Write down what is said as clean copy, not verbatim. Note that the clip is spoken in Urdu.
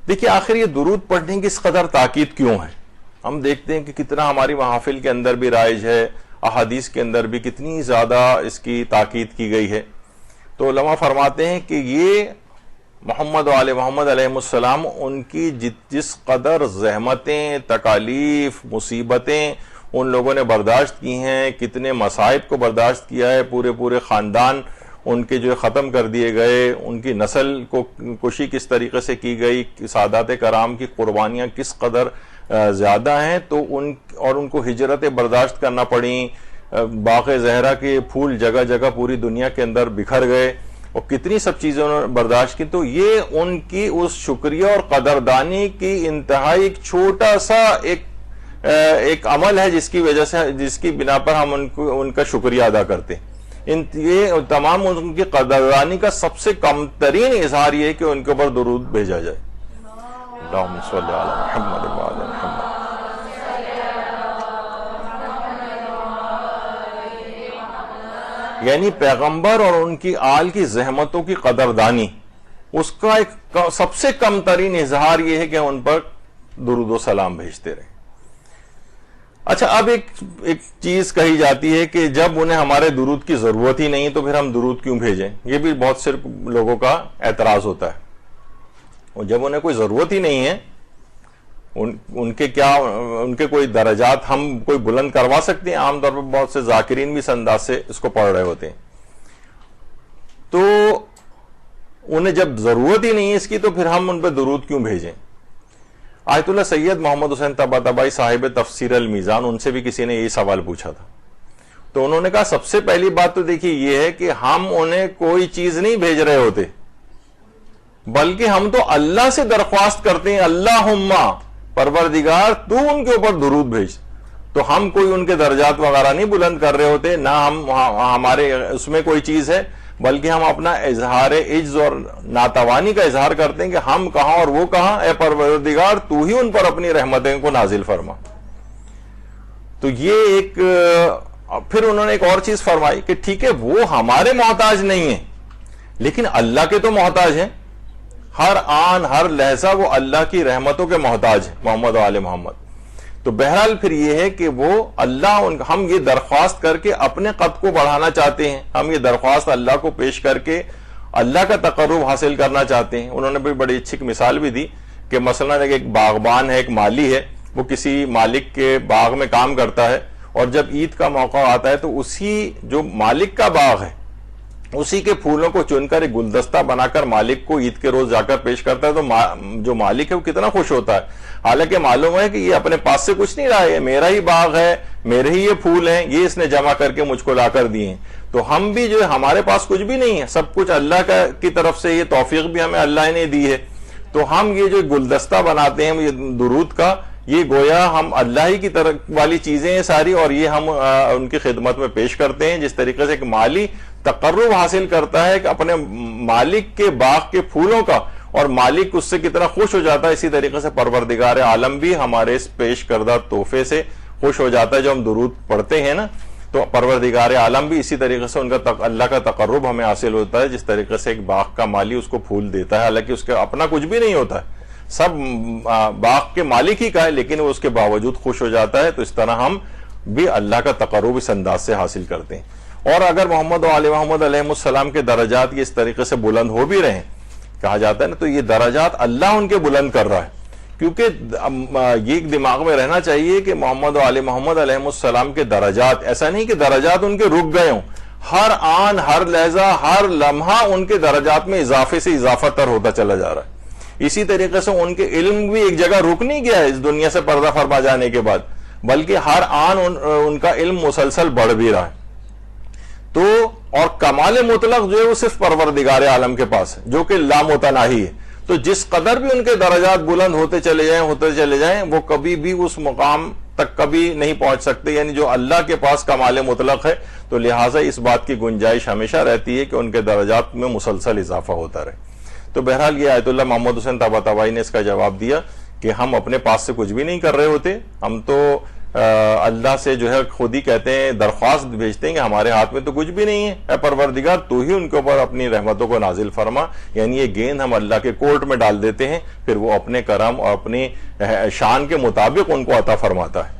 دیکھیے آخر یہ درود پڑھنے کی اس قدر تاکید کیوں ہے؟ ہم دیکھتے ہیں کہ کتنا ہماری محافل کے اندر بھی رائج ہے، احادیث کے اندر بھی کتنی زیادہ اس کی تاکید کی گئی ہے۔ تو علماء فرماتے ہیں کہ یہ محمد و آل محمد علیہ السلام ان کی جس قدر زحمتیں، تکالیف، مصیبتیں ان لوگوں نے برداشت کی ہیں، کتنے مصائب کو برداشت کیا ہے، پورے خاندان ان کے جو ختم کر دیے گئے، ان کی نسل کو کشی کس طریقے سے کی گئی، سادات کرام کی قربانیاں کس قدر زیادہ ہیں، تو ان کو ہجرتیں برداشت کرنا پڑیں، باغ زہرا کے پھول جگہ جگہ پوری دنیا کے اندر بکھر گئے، اور کتنی سب چیزیں انہوں نے برداشت کی۔ تو یہ ان کی اس شکریہ اور قدردانی کی انتہائی ایک چھوٹا سا ایک عمل ہے جس کی وجہ سے، جس کی بنا پر ہم ان کا شکریہ ادا کرتے ہیں۔ یہ تمام ان کی قدردانی کا سب سے کم ترین اظہار یہ ہے کہ ان کے اوپر درود بھیجا جائے۔ اللہم صلی علی محمد وعلی محمد۔ یعنی پیغمبر اور ان کی آل کی زحمتوں کی قدردانی، اس کا ایک سب سے کم ترین اظہار یہ ہے کہ ان پر درود و سلام بھیجتے رہیں۔ اچھا، اب ایک چیز کہی جاتی ہے کہ جب انہیں ہمارے درود کی ضرورت ہی نہیں تو پھر ہم درود کیوں بھیجیں؟ یہ بھی بہت سے لوگوں کا اعتراض ہوتا ہے۔ اور جب انہیں کوئی ضرورت ہی نہیں ہے، ان کے کوئی درجات ہم کوئی بلند کروا سکتے ہیں؟ عام طور پر بہت سے ذاکرین بھی اس انداز سے اس کو پڑھ رہے ہوتے ہیں۔ تو انہیں جب ضرورت ہی نہیں ہے اس کی تو پھر ہم ان پہ درود کیوں بھیجیں؟ آیت اللہ سید محمد حسین طباطبائی صاحب تفسیر المیزان، ان سے بھی کسی نے یہی سوال پوچھا تھا، تو انہوں نے کہا سب سے پہلی بات تو دیکھیے یہ ہے کہ ہم انہیں کوئی چیز نہیں بھیج رہے ہوتے، بلکہ ہم تو اللہ سے درخواست کرتے ہیں، اللہم پروردگار تو ان کے اوپر درود بھیج۔ تو ہم کوئی ان کے درجات وغیرہ نہیں بلند کر رہے ہوتے، نہ ہمارے اس میں کوئی چیز ہے، بلکہ ہم اپنا اظہار عجز اور ناتوانی کا اظہار کرتے ہیں کہ ہم کہاں اور وہ کہاں، اے پروردگار تو ہی ان پر اپنی رحمتیں کو نازل فرما۔ تو یہ پھر انہوں نے ایک اور چیز فرمائی کہ ٹھیک ہے وہ ہمارے محتاج نہیں ہیں، لیکن اللہ کے تو محتاج ہیں، ہر آن ہر لحظہ وہ اللہ کی رحمتوں کے محتاج ہیں محمد و آل محمد۔ تو بہرحال پھر یہ ہے کہ وہ ہم یہ درخواست کر کے اپنے قد کو بڑھانا چاہتے ہیں، ہم یہ درخواست اللہ کو پیش کر کے اللہ کا تقرب حاصل کرنا چاہتے ہیں۔ انہوں نے بھی بڑی اچھی مثال بھی دی کہ مثلا ایک باغبان ہے، ایک مالی ہے، وہ کسی مالک کے باغ میں کام کرتا ہے، اور جب عید کا موقع آتا ہے تو اسی جو مالک کا باغ ہے اسی کے پھولوں کو چن کر ایک گلدستہ بنا کر مالک کو عید کے روز جا کر پیش کرتا ہے، تو جو مالک ہے وہ کتنا خوش ہوتا ہے، حالانکہ معلوم ہے کہ یہ اپنے پاس سے کچھ نہیں رہا ہے، میرا ہی باغ ہے، میرے ہی یہ پھول ہیں، یہ اس نے جمع کر کے مجھ کو لا کر دیے ہیں۔ تو ہم بھی جو ہے ہمارے پاس کچھ بھی نہیں ہے، سب کچھ اللہ کی طرف سے، یہ توفیق بھی ہمیں اللہ نے دی ہے۔ تو ہم یہ جو گلدستہ بناتے ہیں یہ درود کا، یہ گویا ہم اللہ ہی کی طرف والی چیزیں ہیں ساری، اور یہ ہم ان کی خدمت میں پیش کرتے ہیں۔ جس طریقے سے ایک مالی تقرب حاصل کرتا ہے کہ اپنے مالک کے باغ کے پھولوں کا، اور مالک اس سے کتنا خوش ہو جاتا ہے، اسی طریقے سے پروردگار عالم بھی ہمارے اس پیش کردہ تحفے سے خوش ہو جاتا ہے۔ جو ہم درود پڑھتے ہیں نا، تو پروردگار عالم بھی اسی طریقے سے اللہ کا تقرب ہمیں حاصل ہوتا ہے، جس طریقے سے ایک باغ کا مالی اس کو پھول دیتا ہے، حالانکہ اس کا اپنا کچھ بھی نہیں ہوتا ہے، سب باغ کے مالک ہی کا ہے، لیکن وہ اس کے باوجود خوش ہو جاتا ہے۔ تو اس طرح ہم بھی اللہ کا تقرب اس انداز سے حاصل کرتے ہیں۔ اور اگر محمد و آل محمد علیہ السلام کے درجات یہ اس طریقے سے بلند ہو بھی رہے، کہا جاتا ہے نا، تو یہ درجات اللہ ان کے بلند کر رہا ہے، کیونکہ یہ دماغ میں رہنا چاہیے کہ محمد و آل محمد علیہ السلام کے درجات، ایسا نہیں کہ درجات ان کے رک گئے ہوں، ہر آن ہر لحظہ ہر لمحہ ان کے درجات میں اضافے سے اضافہ تر ہوتا چلا جا رہا ہے۔ اسی طریقے سے ان کے علم بھی ایک جگہ رک نہیں گیا ہے اس دنیا سے پردہ فرما جانے کے بعد، بلکہ ہر آن ان کا علم مسلسل بڑھ بھی رہا ہے۔ تو اور کمال مطلق جو ہے وہ صرف پروردگار عالم کے پاس ہے، جو کہ لامتناہی ہے۔ تو جس قدر بھی ان کے درجات بلند ہوتے چلے جائیں وہ کبھی بھی اس مقام تک کبھی نہیں پہنچ سکتے، یعنی جو اللہ کے پاس کمال مطلق ہے۔ تو لہٰذا اس بات کی گنجائش ہمیشہ رہتی ہے کہ ان کے درجات میں مسلسل اضافہ ہوتا رہے۔ تو بہرحال یہ آیت اللہ محمد حسین طباطبائی نے اس کا جواب دیا کہ ہم اپنے پاس سے کچھ بھی نہیں کر رہے ہوتے، ہم تو اللہ سے جو ہے خود ہی کہتے ہیں، درخواست بھیجتے ہیں کہ ہمارے ہاتھ میں تو کچھ بھی نہیں ہے، اے پروردگار تو ہی ان کے اوپر اپنی رحمتوں کو نازل فرما. یعنی یہ گیند ہم اللہ کے کورٹ میں ڈال دیتے ہیں، پھر وہ اپنے کرم اور اپنی شان کے مطابق ان کو عطا فرماتا ہے.